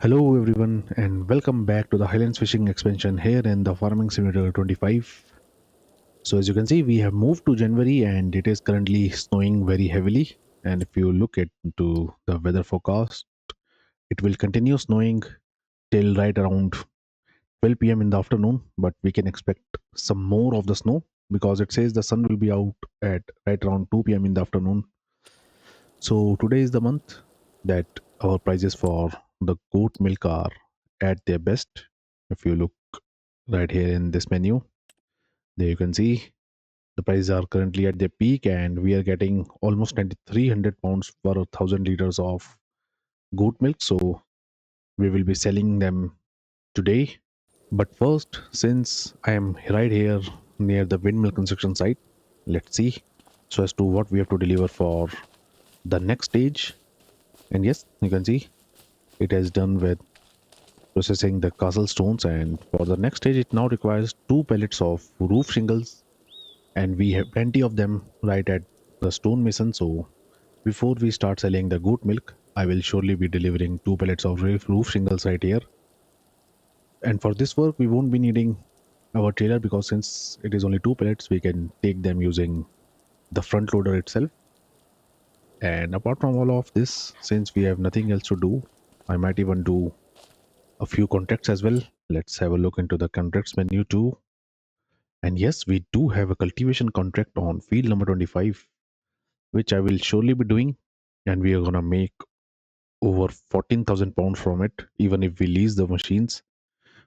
Hello everyone and welcome back to the Highlands Fishing Expansion here in the Farming Simulator 25. So as you can see we have moved to January and it is currently snowing very heavily, and if you look at to the weather forecast, it will continue snowing till right around 12 p.m. in the afternoon, but we can expect some more of the snow because it says the sun will be out at right around 2 p.m. in the afternoon. So today is the month that our prices for the goat milk are at their best. If you look right here in this menu, there you can see the prices are currently at their peak, and we are getting almost 9,300 pounds per 1,000 liters of goat milk. So we will be selling them today. But first, since I am right here near the windmill construction site, let's see so as to what we have to deliver for the next stage. And yes, you can see it has done with processing the castle stones, and for the next stage it now requires two pallets of roof shingles, and we have plenty of them right at the stone mason. So before we start selling the goat milk, I will surely be delivering two pallets of roof shingles right here. And for this work we won't be needing our trailer, because since it is only two pallets we can take them using the front loader itself. And apart from all of this, since we have nothing else to do, I might even do a few contracts as well. Let's have a look into the contracts menu too. And yes, we do have a cultivation contract on field number 25, which I will surely be doing. And we are going to make over 14,000 pounds from it, even if we lease the machines,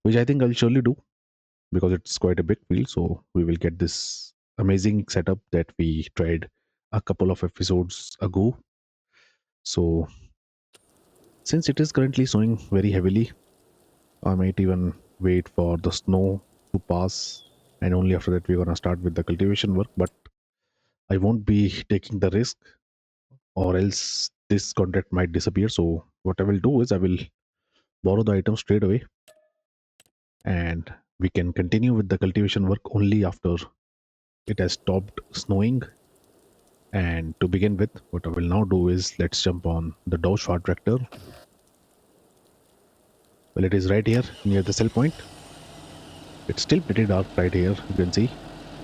which I think I'll surely do because it's quite a big field. So we will get this amazing setup that we tried a couple of episodes ago. So since it is currently snowing very heavily, I might even wait for the snow to pass, and only after that we're gonna start with the cultivation work. But I won't be taking the risk, or else this contract might disappear. So what I will do is I will borrow the item straight away, and we can continue with the cultivation work only after it has stopped snowing. And to begin with, what I will now do is let's jump on the Dodge Far tractor. Well, it is right here near the sell point. It's still pretty dark right here. You can see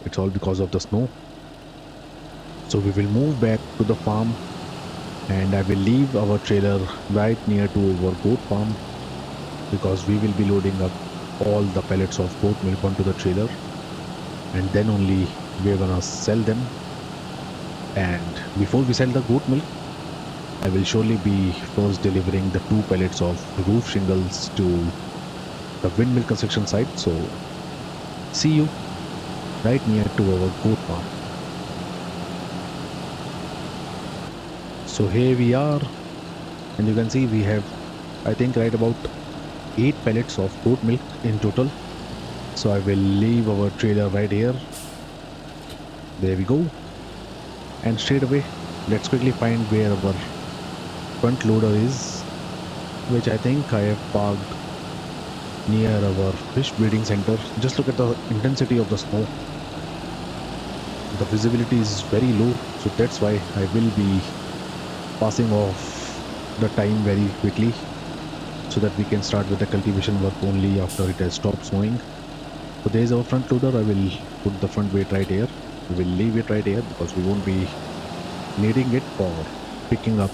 it's all because of the snow. So we will move back to the farm, and I will leave our trailer right near to our goat farm, because we will be loading up all the pallets of goat milk onto the trailer, and then only we're gonna sell them. And before we sell the goat milk, I will surely be first delivering the two pallets of roof shingles to the windmill construction site. So see you right near to our goat farm. So here we are, and you can see we have, I think, right about 8 pallets of goat milk in total. So I will leave our trailer right here. There we go. And straight away, let's quickly find where our front loader is, which I think I have parked near our fish breeding center. Just look at the intensity of the snow. The visibility is very low, so that's why I will be passing off the time very quickly, so that we can start with the cultivation work only after it has stopped snowing. So there is our front loader. I will put the front weight right here. We will leave it right here because we won't be needing it for picking up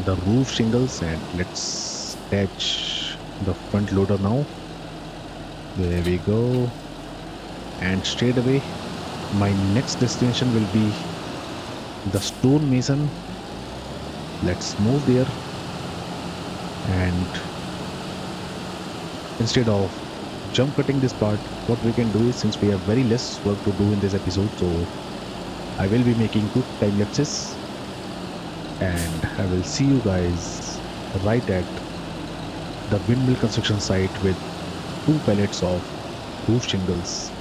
the roof shingles. And let's attach the front loader now. There we go. And straight away my next destination will be the stone mason. Let's move there, and instead of jump cutting this part, what we can do is, since we have very less work to do in this episode, so I will be making quick time lapses, and I will see you guys right at the windmill construction site with two pallets of roof shingles.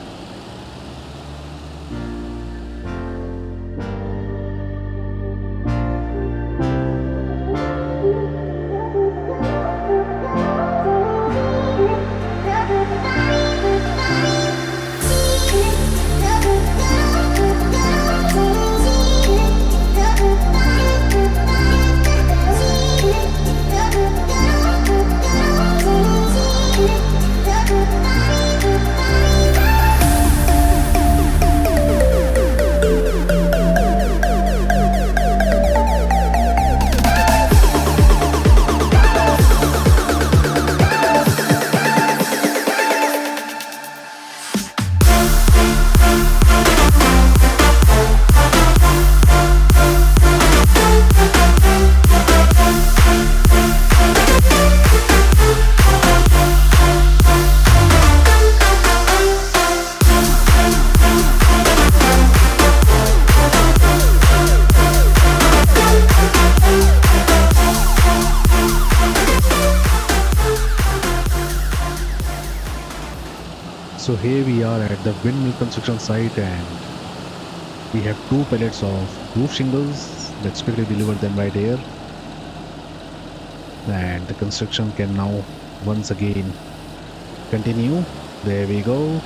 So here we are at the windmill construction site, and we have two pallets of roof shingles. Let's quickly deliver them right here, and the construction can now once again continue. There we go.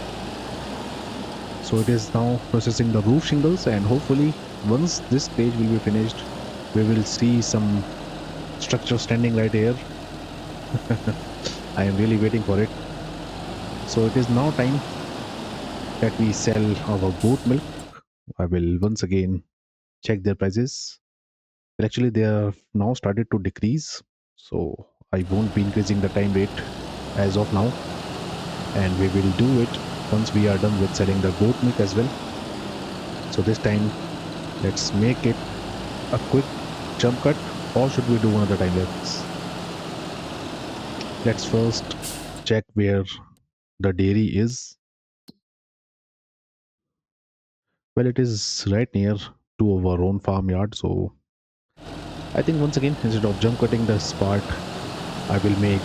So it is now processing the roof shingles, and hopefully once this stage will be finished, we will see some structure standing right here. I am really waiting for it. So it is now time that we sell our goat milk. I will once again check their prices. Well, actually, they have now started to decrease. So I won't be increasing the time rate as of now. And we will do it once we are done with selling the goat milk as well. So this time, let's make it a quick jump cut, or should we do another time lapse? Let's first check where the dairy is. Well, it is right near to our own farmyard. So I think once again, instead of jump cutting this part, I will make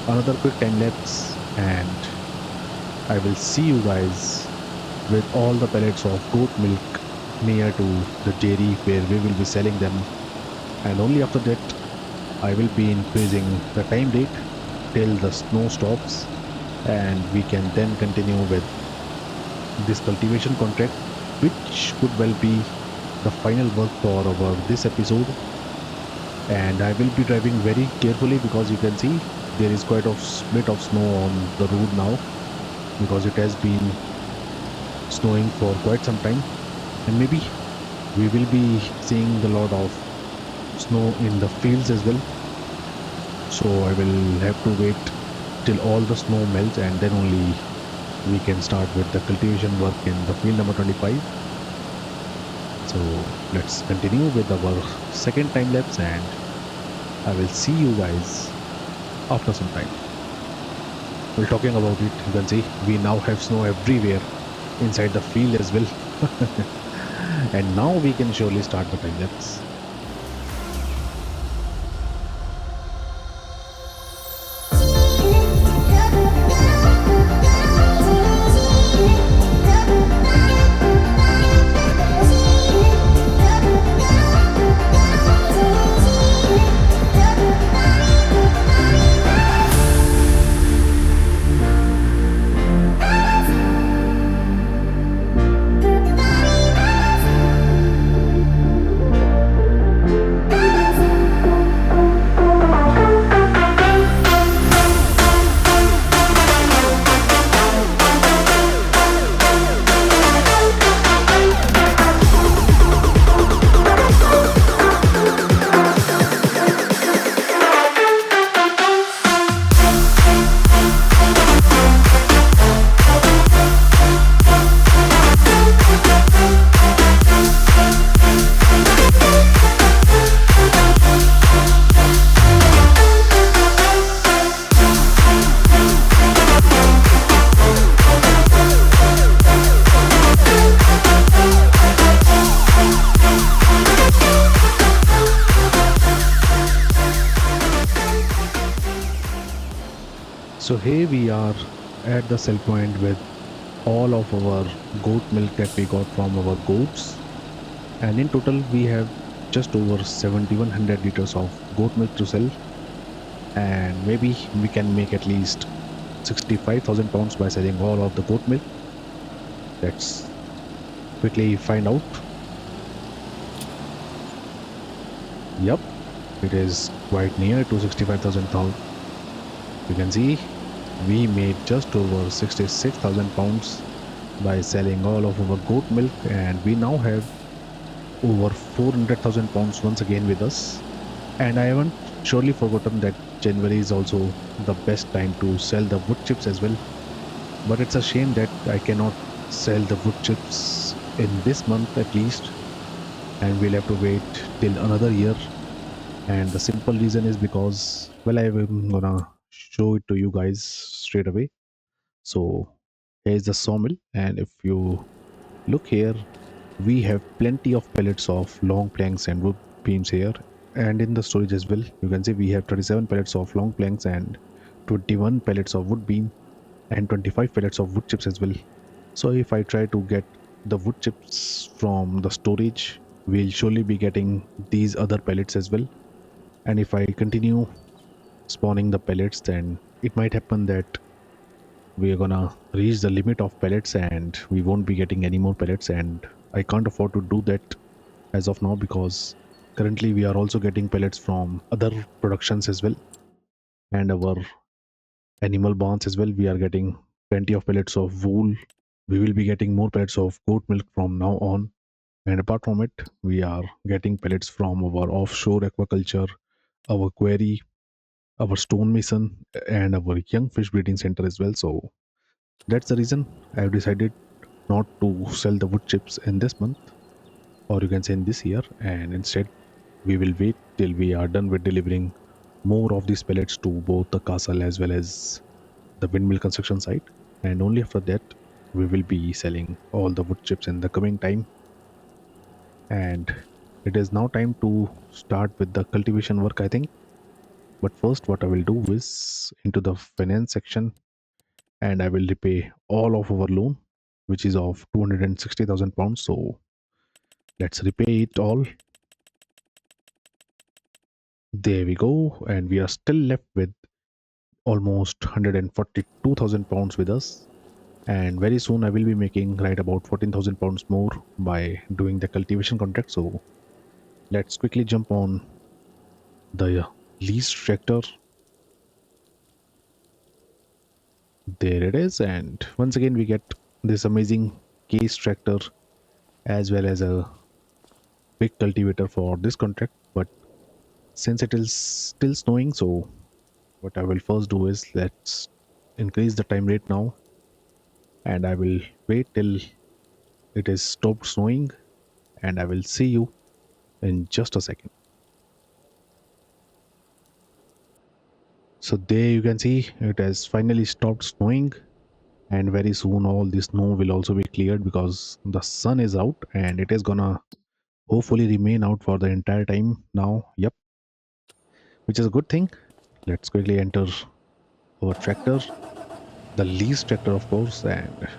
another quick time lapse, and I will see you guys with all the pallets of goat milk near to the dairy where we will be selling them. And only after that, I will be increasing the time rate till the snow stops, and we can then continue with this cultivation contract, which could well be the final work for our this episode. And I will be driving very carefully because you can see there is quite a bit of snow on the road now, because it has been snowing for quite some time, and maybe we will be seeing a lot of snow in the fields as well. So I will have to wait till all the snow melts, and then only we can start with the cultivation work in the field number 25. So let's continue with our second time lapse, and I will see you guys after some time. Well, talking about it, you can see we now have snow everywhere inside the field as well. And now we can surely start the time lapse. So here we are at the sell point with all of our goat milk that we got from our goats, and in total we have just over 7100 liters of goat milk to sell, and maybe we can make at least 65,000 pounds by selling all of the goat milk. Let's quickly find out. Yep, it is quite near to 65,000 pounds. You can see we made just over 66,000 pounds by selling all of our goat milk, and we now have over 400,000 pounds once again with us. And I haven't surely forgotten that January is also the best time to sell the wood chips as well. But it's a shame that I cannot sell the wood chips in this month at least, and we'll have to wait till another year. And the simple reason is because, well, I'm gonna show it to you guys straight away. So here's the sawmill, and if you look here, we have plenty of pellets of long planks and wood beams here. And in the storage as well, you can see we have 37 pellets of long planks and 21 pellets of wood beam. and 25 pellets of wood chips as well. So if I try to get the wood chips from the storage, we'll surely be getting these other pellets as well. And if I continue spawning the pellets, then it might happen that we are gonna reach the limit of pellets and we won't be getting any more pellets. And I can't afford to do that as of now, because currently we are also getting pellets from other productions as well, and our animal barns as well. We are getting plenty of pellets of wool. We will be getting more pellets of goat milk from now on. And apart from it, we are getting pellets from our offshore aquaculture, our quarry, our stonemason, and our young fish breeding center as well. So that's the reason I have decided not to sell the wood chips in this month, or you can say in this year, and instead we will wait till we are done with delivering more of these pellets to both the castle as well as the windmill construction site. And only after that, we will be selling all the wood chips in the coming time. And it is now time to start with the cultivation work, I think. But first, what I will do is into the finance section, and I will repay all of our loan, which is of 260,000 pounds. So let's repay it all. There we go. And we are still left with almost 142,000 pounds with us. And very soon I will be making right about 14,000 pounds more by doing the cultivation contract. So let's quickly jump on the lease tractor. There it is. And once again, we get this amazing case tractor as well as a big cultivator for this contract. But since it is still snowing, so what I will first do is let's increase the time rate now, and I will wait till it is stopped snowing, and I will see you in just a second. So there you can see it has finally stopped snowing, and very soon all the snow will also be cleared because the sun is out, and it is gonna hopefully remain out for the entire time now. Yep, which is a good thing. Let's quickly enter our tractor, the lease tractor of course, and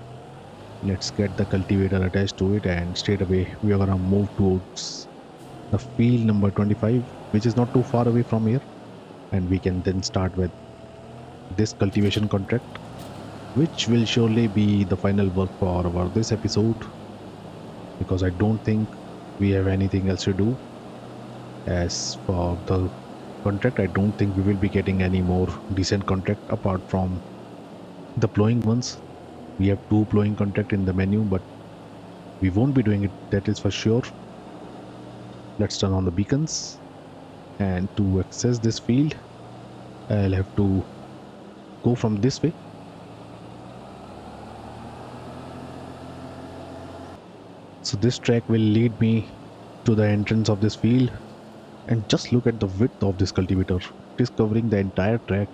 let's get the cultivator attached to it, and straight away we are gonna move towards the field number 25, which is not too far away from here, and we can then start with this cultivation contract, which will surely be the final work for our this episode, because I don't think we have anything else to do. As for the contract, I don't think we will be getting any more decent contract apart from the plowing ones. We have 2 plowing contract in the menu, but we won't be doing it, that is for sure. Let's turn on the beacons, and to access this field I'll have to go from this way. So this track will lead me to the entrance of this field, and just look at the width of this cultivator. It is covering the entire track.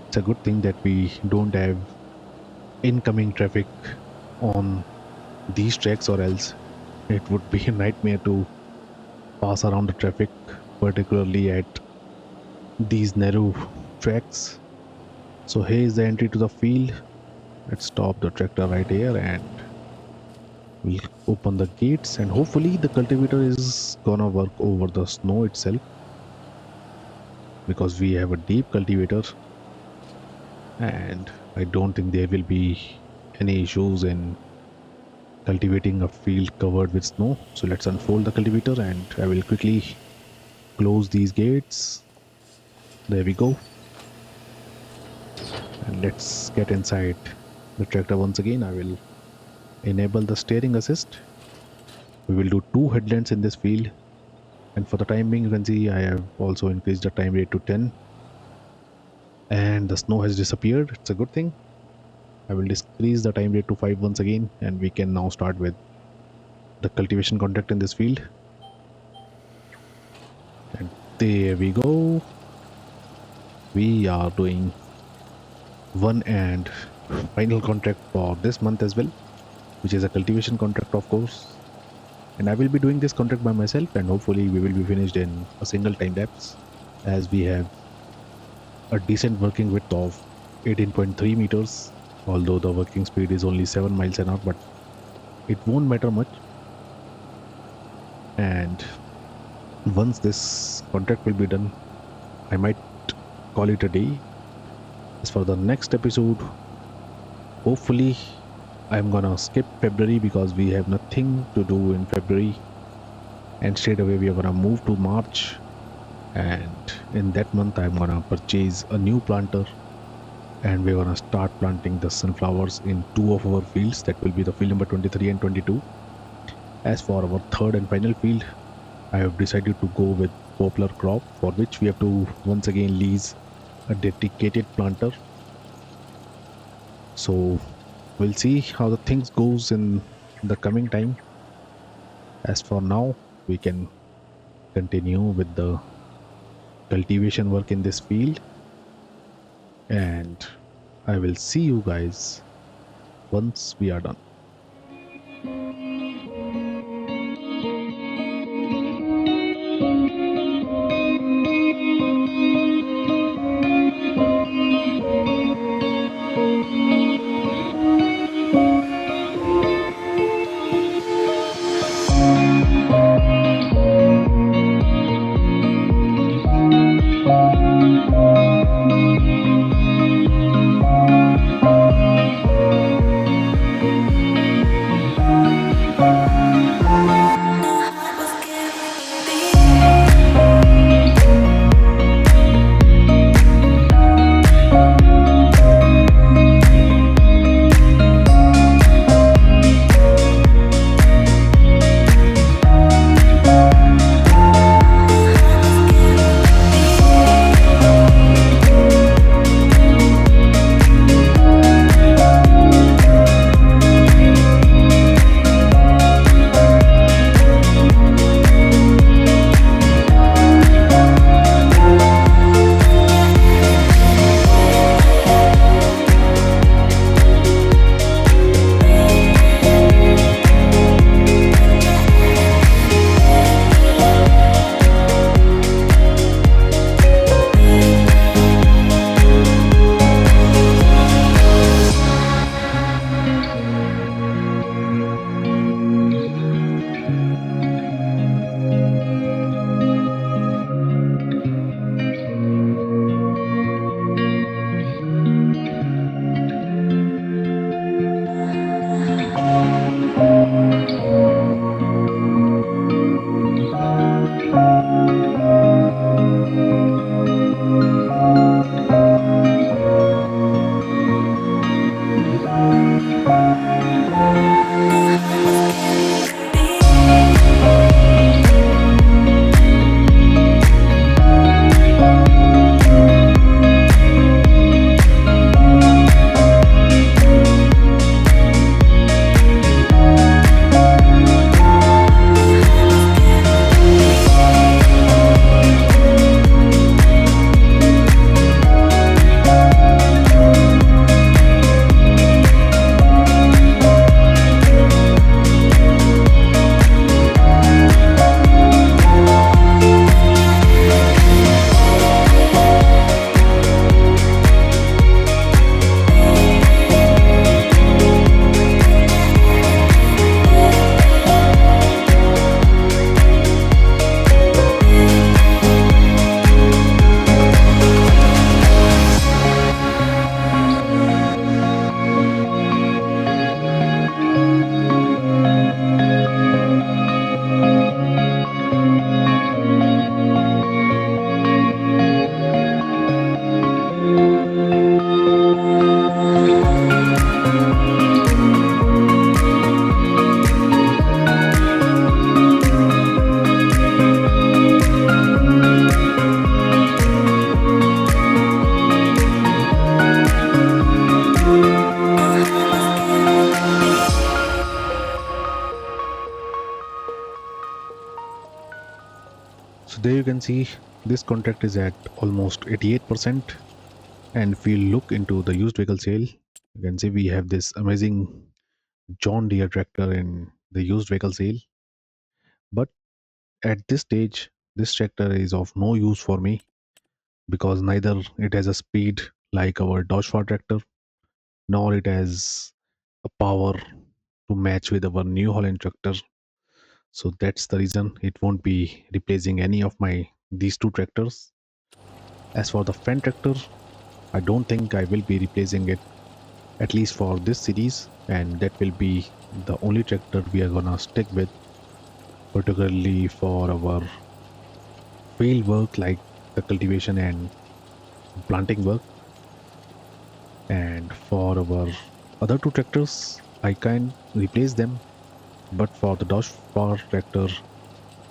It's a good thing that we don't have incoming traffic on these tracks, or else it would be a nightmare to pass around the traffic, particularly at these narrow tracks. So here is the entry to the field. Let's stop the tractor right here, and we'll open the gates, and hopefully the cultivator is gonna work over the snow itself, because we have a deep cultivator and I don't think there will be any issues in cultivating a field covered with snow. So let's unfold the cultivator, and I will quickly close these gates. There we go. And let's get inside the tractor once again. I will enable the steering assist. We will do 2 headlands in this field, and for the time being you can see I have also increased the time rate to 10, and the snow has disappeared. It's a good thing. I will decrease the time rate to 5 once again, and we can now start with the cultivation contract in this field. And there we go. We are doing one and final contract for this month as well, which is a cultivation contract of course, and I will be doing this contract by myself, and hopefully we will be finished in a single time lapse, as we have a decent working width of 18.3 meters, although the working speed is only 7 miles an hour, but it won't matter much. And once this contract will be done, I might call it a day. As for the next episode, hopefully I'm gonna skip February because we have nothing to do in February, and straight away we are gonna move to March. And in that month, I'm gonna purchase a new planter, and we're gonna start planting the sunflowers in two of our fields. That will be the field number 23 and 22. As for our third and final field, I have decided to go with poplar crop, for which we have to once again lease a dedicated planter. So we'll see how the things goes in the coming time. As for now, we can continue with the cultivation work in this field, and I will see you guys once we are done. So there you can see this contract is at almost 88%. And if we look into the used vehicle sale, you can see we have this amazing John Deere tractor in the used vehicle sale. But at this stage, this tractor is of no use for me because neither it has a speed like our Dodge Far tractor, nor it has a power to match with our New Holland tractor. So that's the reason it won't be replacing any of my these two tractors. As for the Fendt tractor, I don't think I will be replacing it, at least for this series, and that will be the only tractor we are gonna stick with, particularly for our field work like the cultivation and planting work. And for our other two tractors, I can replace them, but for the Dodge Power tractor,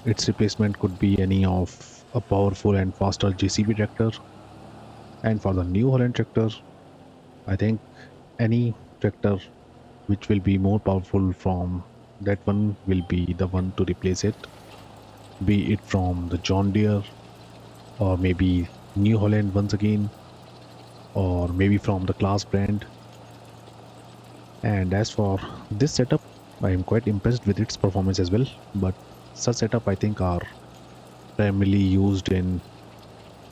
its replacement could be any of a powerful and faster JCB tractor. And for the New Holland tractor, I think any tractor which will be more powerful from that one will be the one to replace it, be it from the John Deere or maybe New Holland once again, or maybe from the Class brand. And as for this setup, I am quite impressed with its performance as well. But such setup I think are primarily used in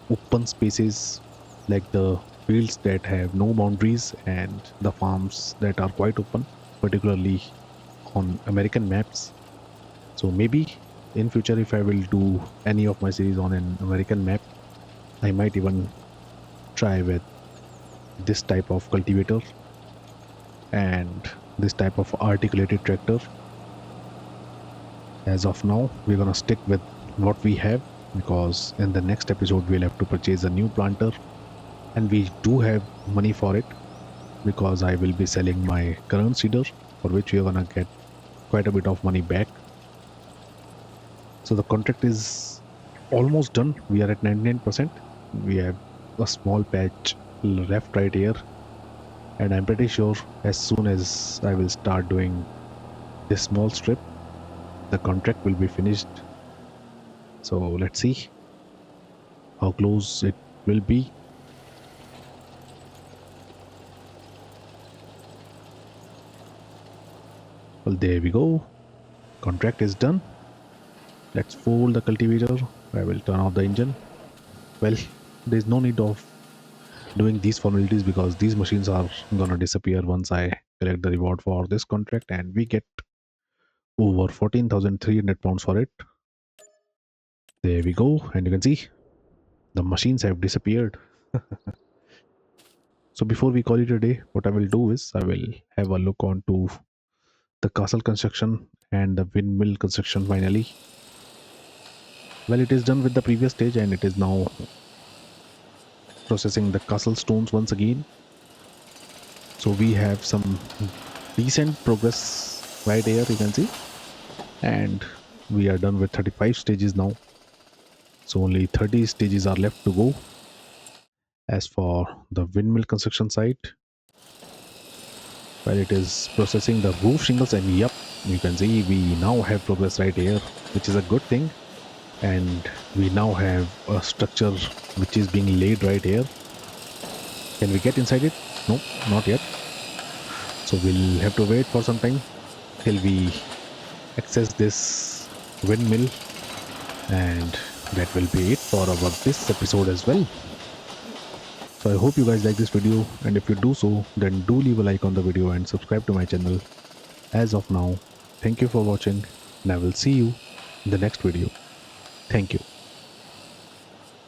open spaces like the fields that have no boundaries and the farms that are quite open, particularly on American maps. So maybe in future if I will do any of my series on an American map, I might even try with this type of cultivator and this type of articulated tractor. As of now, we're gonna stick with what we have, because in the next episode we'll have to purchase a new planter, and we do have money for it because I will be selling my current seeder, for which we are gonna get quite a bit of money back. So the contract is almost done. We are at 99%. We have a small patch left right here, and I'm pretty sure as soon as I will start doing this small strip, the contract will be finished. So let's see how close it will be. Well, there we go. Contract is done. Let's fold the cultivator. I will turn off the engine. Well, there's no need of doing these formalities because these machines are gonna disappear once I collect the reward for this contract, and we get over 14,300 pounds for it. There we go, and you can see the machines have disappeared. So before we call it a day, what I will do is I will have a look onto the castle construction and the windmill construction finally. Well, it is done with the previous stage and it is now processing the castle stones once again. So we have some decent progress right here, you can see, and we are done with 35 stages now. So only 30 stages are left to go. As for the windmill construction site, well, it is processing the roof shingles, and yep, you can see we now have progress right here, which is a good thing. And we now have a structure which is being laid right here. Can we get inside it? No, not yet. So we'll have to wait for some time till we access this windmill, and that will be it for our this episode as well. So I hope you guys like this video, and if you do so, then do leave a like on the video and subscribe to my channel. As of now, thank you for watching, and I will see you in the next video. Thank you.